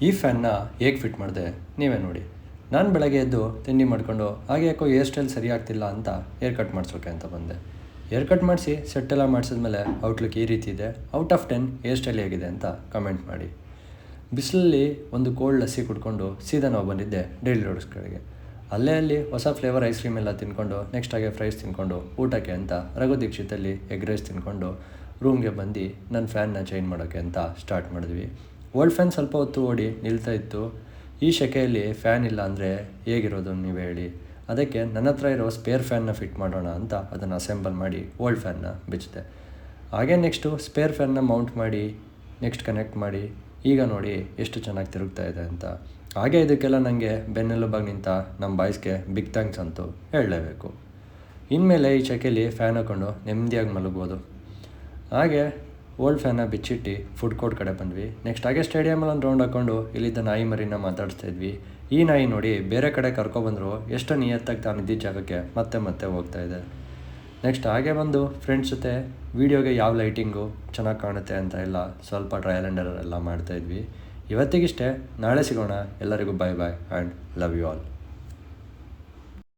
ಈ ಫ್ಯಾನ್ನ ಹೇಗೆ ಫಿಟ್ ಮಾಡಿದೆ ನೀವೇ ನೋಡಿ. ನಾನು ಬೆಳಗ್ಗೆ ಎದ್ದು ತಿಂಡಿ ಮಾಡಿಕೊಂಡು ಹಾಗೆ ಯಾಕೋ ಹೇರ್ ಸ್ಟೈಲ್ ಸರಿ ಆಗ್ತಿಲ್ಲ ಅಂತ ಹೇರ್ ಕಟ್ ಮಾಡಿಸೋಕೆ ಅಂತ ಬಂದೆ. ಹೇರ್ ಕಟ್ ಮಾಡಿಸಿ ಸೆಟ್ಟೆಲ್ಲ ಮಾಡಿಸಿದ್ಮೇಲೆ ಔಟ್ಲುಕ್ ಈ ರೀತಿ ಇದೆ. ಔಟ್ ಆಫ್ 10 ಹೇರ್ ಸ್ಟೈಲ್ ಹೇಗಿದೆ ಅಂತ ಕಮೆಂಟ್ ಮಾಡಿ. ಬಿಸಿಲಲ್ಲಿ ಒಂದು ಕೋಲ್ಡ್ ಲಸ್ಸಿ ಕುಡ್ಕೊಂಡು ಸೀದಾ ನಾವು ಬಂದಿದ್ದೆ ಡೈಲಿ ರೋಡ್ಸ್ ಕಡೆಗೆ. ಅಲ್ಲಿ ಹೊಸ ಫ್ಲೇವರ್ ಐಸ್ ಕ್ರೀಮ್ ಎಲ್ಲ ತಿನ್ಕೊಂಡು ನೆಕ್ಸ್ಟ್ ಹಾಗೆ ಫ್ರೈಸ್ ತಿನ್ಕೊಂಡು ಊಟಕ್ಕೆ ಅಂತ ರಘು ದೀಕ್ಷಿತಲ್ಲಿ ಎಗ್ ರೈಸ್ ತಿನ್ಕೊಂಡು ರೂಮ್ಗೆ ಬಂದು ನನ್ನ ಫ್ಯಾನ್ನ ಚೇಂಜ್ ಮಾಡೋಕ್ಕೆ ಅಂತ ಸ್ಟಾರ್ಟ್ ಮಾಡಿದ್ವಿ. ಓಲ್ಡ್ ಫ್ಯಾನ್ ಸ್ವಲ್ಪ ಹೊತ್ತು ಓಡಿ ನಿಲ್ತಾ ಇತ್ತು. ಈ ಸೆಕೆಯಲ್ಲಿ ಫ್ಯಾನ್ ಇಲ್ಲ ಅಂದರೆ ಹೇಗಿರೋದು ನೀವು ಹೇಳಿ. ಅದಕ್ಕೆ ನನ್ನ ಹತ್ರ ಇರೋ ಸ್ಪೇರ್ ಫ್ಯಾನ್ನ ಫಿಟ್ ಮಾಡೋಣ ಅಂತ ಅದನ್ನು ಅಸೆಂಬಲ್ ಮಾಡಿ ಓಲ್ಡ್ ಫ್ಯಾನ್ನ ಬಿಚ್ಚಿದೆ. ಹಾಗೆ ನೆಕ್ಸ್ಟು ಸ್ಪೇರ್ ಫ್ಯಾನ್ನ ಮೌಂಟ್ ಮಾಡಿ ನೆಕ್ಸ್ಟ್ ಕನೆಕ್ಟ್ ಮಾಡಿ ಈಗ ನೋಡಿ ಎಷ್ಟು ಚೆನ್ನಾಗಿ ತಿರುಗ್ತಾ ಇದೆ ಅಂತ. ಹಾಗೆ ಇದಕ್ಕೆಲ್ಲ ನನಗೆ ಬೆನ್ನೆಲುಬಾಗಿ ನಿಂತ ನಮ್ಮ ಬಾಯ್ಸ್ಗೆ ಬಿಗ್ ಥ್ಯಾಂಕ್ಸ್ ಅಂತೂ ಹೇಳಲೇಬೇಕು. ಇನ್ಮೇಲೆ ಈ ಸೆಕೆಯಲ್ಲಿ ಫ್ಯಾನ್ ಹಾಕ್ಕೊಂಡು ನೆಮ್ಮದಿಯಾಗಿ ಮಲಗ್ಬೋದು. ಹಾಗೆ ಓಲ್ಡ್ ಫ್ಯಾನ್ನ ಬಿಚ್ಚಿಟ್ಟು ಫುಡ್ ಕೋರ್ಟ್ ಕಡೆ ಬಂದ್ವಿ. ನೆಕ್ಸ್ಟ್ ಹಾಗೆ ಸ್ಟೇಡಿಯಮಲ್ಲಿ ಒಂದು ರೌಂಡ್ ಹಾಕ್ಕೊಂಡು ಇಲ್ಲಿದ್ದ ನಾಯಿ ಮರಿನ ಮಾತಾಡಿಸ್ತಾಯಿದ್ವಿ. ಈ ನಾಯಿ ನೋಡಿ ಬೇರೆ ಕಡೆ ಕರ್ಕೊಬಂದರು ಎಷ್ಟು ನಿಯತ್ತಾಗಿ ತಾನು ಇದ್ದಿದ್ದ ಜಾಗಕ್ಕೆ ಮತ್ತೆ ಹೋಗ್ತಾಯಿದೆ. ನೆಕ್ಸ್ಟ್ ಹಾಗೆ ಬಂದು ಫ್ರೆಂಡ್ಸ್ ಜೊತೆ ವೀಡಿಯೋಗೆ ಯಾವ ಲೈಟಿಂಗು ಚೆನ್ನಾಗಿ ಕಾಣುತ್ತೆ ಅಂತ ಎಲ್ಲ ಸ್ವಲ್ಪ ಟ್ರಯಲ್ ಆ್ಯಂಡ್ ಎರರ್ ಎಲ್ಲ ಮಾಡ್ತಾಯಿದ್ವಿ. ಇವತ್ತಿಗಿಷ್ಟೇ, ನಾಳೆ ಸಿಗೋಣ. ಎಲ್ಲರಿಗೂ boy and love you all.